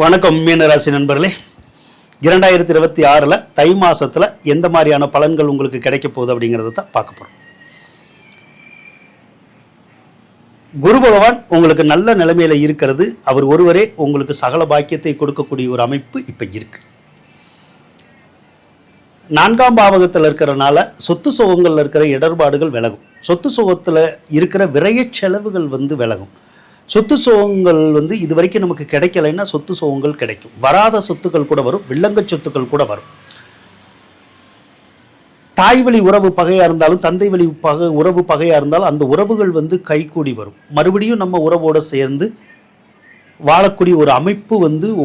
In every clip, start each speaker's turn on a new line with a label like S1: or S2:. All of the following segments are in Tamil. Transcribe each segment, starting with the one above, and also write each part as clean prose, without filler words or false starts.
S1: வணக்கம் மீனராசி நண்பர்களே. 2026 தை மாதத்தில் எந்த மாதிரியான பலன்கள் உங்களுக்கு கிடைக்க போகுது அப்படிங்கிறத தான் பார்க்க போகிறோம். குரு பகவான் உங்களுக்கு நல்ல நிலைமையில் இருக்கிறது. அவர் ஒருவரே உங்களுக்கு சகல பாக்கியத்தை கொடுக்கக்கூடிய ஒரு அமைப்பு இப்போ இருக்கு. 4ஆம் பாவகத்தில் இருக்கிறனால சொத்து சுகங்களில் இருக்கிற இடர்பாடுகள் விலகும். சொத்து சுகத்தில் இருக்கிற விரைய செலவுகள் விலகும். சொத்து சுகங்கள் இது வரைக்கும் நமக்கு கிடைக்கலைன்னா சொத்து சுகங்கள் கிடைக்கும். வராத சொத்துக்கள் கூட வரும், வில்லங்க சொத்துக்கள் கூட வரும். தாய் வழி உறவு பகையாக இருந்தாலும் தந்தை வழி உறவு பகையாக இருந்தாலும் அந்த உறவுகள் கைகூடி வரும். மறுபடியும் நம்ம உறவோடு சேர்ந்து வாழக்கூடிய ஒரு அமைப்பு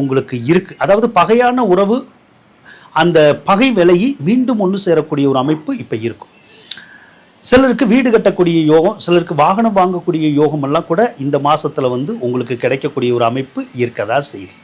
S1: உங்களுக்கு இருக்குது. அதாவது பகையான உறவு அந்த பகை விலகி மீண்டும் ஒன்று சேரக்கூடிய ஒரு அமைப்பு இப்போ இருக்கும். சிலருக்கு வீடு கட்டக்கூடிய யோகம், சிலருக்கு வாகனம் வாங்கக்கூடிய யோகம் எல்லாம் கூட இந்த மாதத்தில் உங்களுக்கு கிடைக்கக்கூடிய ஒரு அமைப்பு இருக்கதா செய்யுது.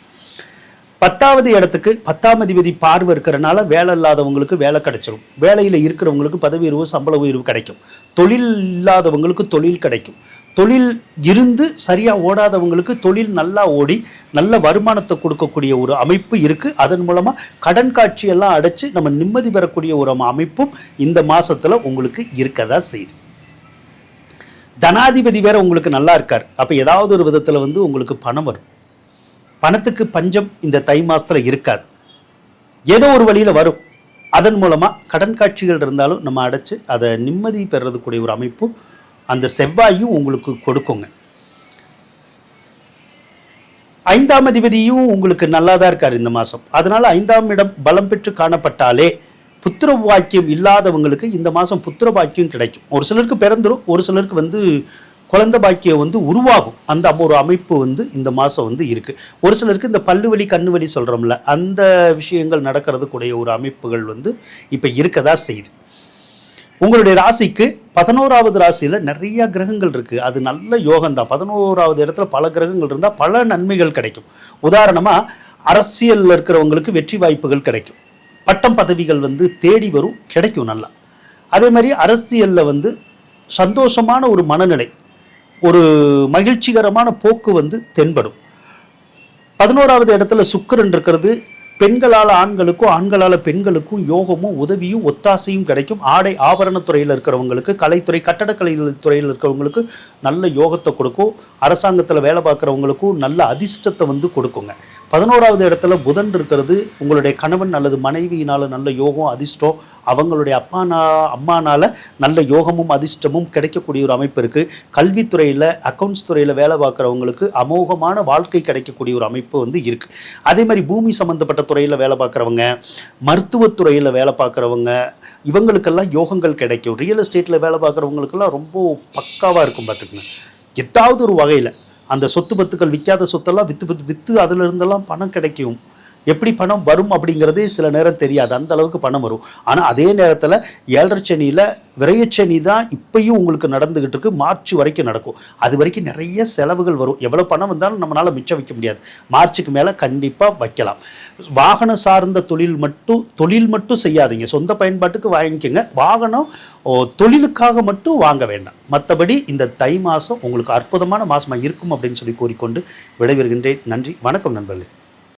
S1: 10வது இடத்துக்கு 10ஆம் அதிபதி பார்வை இருக்கிறனால வேலை இல்லாதவங்களுக்கு வேலை கிடைச்சிடும். வேலையில் இருக்கிறவங்களுக்கு பதவி உயர்வு, சம்பள உயர்வு கிடைக்கும். தொழில் இல்லாதவங்களுக்கு தொழில் கிடைக்கும். தொழில் இருந்து சரியாக ஓடாதவங்களுக்கு தொழில் நல்லா ஓடி நல்ல வருமானத்தை கொடுக்கக்கூடிய ஒரு அமைப்பு இருக்குது. அதன் மூலமாக கடன் காட்சியெல்லாம் அடைச்சி நம்ம நிம்மதி பெறக்கூடிய ஒரு அமைப்பும் இந்த மாதத்தில் உங்களுக்கு இருக்கதான் செய்யுது. தனாதிபதி வேற உங்களுக்கு நல்லா இருக்கார். அப்போ ஏதாவது ஒரு விதத்தில் உங்களுக்கு பணம் வரும். பணத்துக்கு பஞ்சம் இந்த தை மாதத்தில் இருக்காது. ஏதோ ஒரு வழியில் வரும். அதன் மூலமாக கடன் காட்சிகள் இருந்தாலும் நம்ம அடைச்சி அதை நிம்மதி பெறதுக்கூடிய ஒரு அமைப்பும் அந்த செவ்வாயும் உங்களுக்கு கொடுக்குங்க. 5ஆம் அதிபதியும் உங்களுக்கு நல்லா தான் இருக்கார் இந்த மாதம். அதனால் 5ஆம் இடம் பலம் பெற்று காணப்பட்டாலே புத்திர பாக்கியம் இல்லாதவங்களுக்கு இந்த மாதம் புத்திர பாக்கியம் கிடைக்கும். ஒரு சிலருக்கு பிறந்துடும், ஒரு சிலருக்கு குழந்தை பாக்கியம் உருவாகும். அந்த ஒரு அமைப்பு இந்த மாதம் இருக்குது. ஒரு சிலருக்கு இந்த பல்லு வலி கண்ணு வலி சொல்கிறோம்ல, அந்த விஷயங்கள் நடக்கிறதுக்குடைய ஒரு அமைப்புகள் இப்போ இருக்கதா செய்யுது. உங்களுடைய ராசிக்கு 11வது ராசியில் நிறைய கிரகங்கள் இருக்குது. அது நல்ல யோகம்தான். 11வது இடத்துல பல கிரகங்கள் இருந்தால் பல நன்மைகள் கிடைக்கும். உதாரணமாக அரசியலில் இருக்கிறவங்களுக்கு வெற்றி வாய்ப்புகள் கிடைக்கும். பட்டம் பதவிகள் தேடி வரும், கிடைக்கும் நல்லா. அதே மாதிரி அரசியலில் சந்தோஷமான ஒரு மனநிலை, ஒரு மகிழ்ச்சிகரமான போக்கு தென்படும். 11வது இடத்துல சுக்கிரன் இருக்கிறது. பெண்களால் ஆண்களுக்கும், ஆண்களால் பெண்களுக்கும் யோகமும் உதவியும் ஒத்தாசையும் கிடைக்கும். ஆடை ஆபரண துறையில் இருக்கிறவங்களுக்கு, கலைத்துறை கட்டடக்கலை துறையில் இருக்கிறவங்களுக்கு நல்ல யோகத்தை கொடுக்கும். அரசாங்கத்தில் வேலை பார்க்குறவங்களுக்கும் நல்ல அதிர்ஷ்டத்தை கொடுக்குங்க. 11வது இடத்துல புதன் இருக்கிறது. உங்களுடைய கணவன் அல்லது மனைவியினால் நல்ல யோகம் அதிர்ஷ்டம், அவங்களுடைய அம்மானால் நல்ல யோகமும் அதிர்ஷ்டமும் கிடைக்கக்கூடிய ஒரு அமைப்பு இருக்குது. கல்வித்துறையில் அக்கௌண்ட்ஸ் துறையில் வேலை பார்க்குறவங்களுக்கு அமோகமான வாழ்க்கை கிடைக்கக்கூடிய ஒரு அமைப்பு இருக்குது. அதே மாதிரி பூமி சம்மந்தப்பட்ட துறையில் வேலை பார்க்குறவங்க, மருத்துவத்துறையில் வேலை பார்க்குறவங்க, இவங்களுக்கெல்லாம் யோகங்கள் கிடைக்கும். ரியல் எஸ்டேட்டில் வேலை பார்க்குறவங்களுக்கெல்லாம் ரொம்ப பக்காவாக இருக்கும். பார்த்துக்குங்க, ஏதாவது ஒரு வகையில் அந்த சொத்து பத்துக்கள் விற்காத சொத்தெல்லாம் விற்று அதில் இருந்தெல்லாம் பணம் கிடைக்கும். எப்படி பணம் வரும் அப்படிங்கிறதே சில நேரம் தெரியாது, அந்த அளவுக்கு பணம் வரும். ஆனால் அதே நேரத்தில் 7.5 சனியில் விரையச்சனி தான் இப்பயும் உங்களுக்கு நடந்துகிட்டு இருக்கு. மார்ச் வரைக்கும் நடக்கும். அது வரைக்கும் நிறைய செலவுகள் வரும். எவ்வளோ பணம் வந்தாலும் நம்மளால் மிச்சம் வைக்க முடியாது. மார்ச்சுக்கு மேலே கண்டிப்பாக வைக்கலாம். வாகனம் சார்ந்த தொழில் மட்டும் செய்யாதீங்க. சொந்த பயன்பாட்டுக்கு வாங்கிக்கோங்க. வாகனம் தொழிலுக்காக மட்டும் வாங்க வேண்டாம். மற்றபடி இந்த தை மாதம் உங்களுக்கு அற்புதமான மாதமாக இருக்கும் அப்படின்னு சொல்லி கூறிக்கொண்டு விடைபெறுகின்றேன். நன்றி, வணக்கம் நண்பர்களே.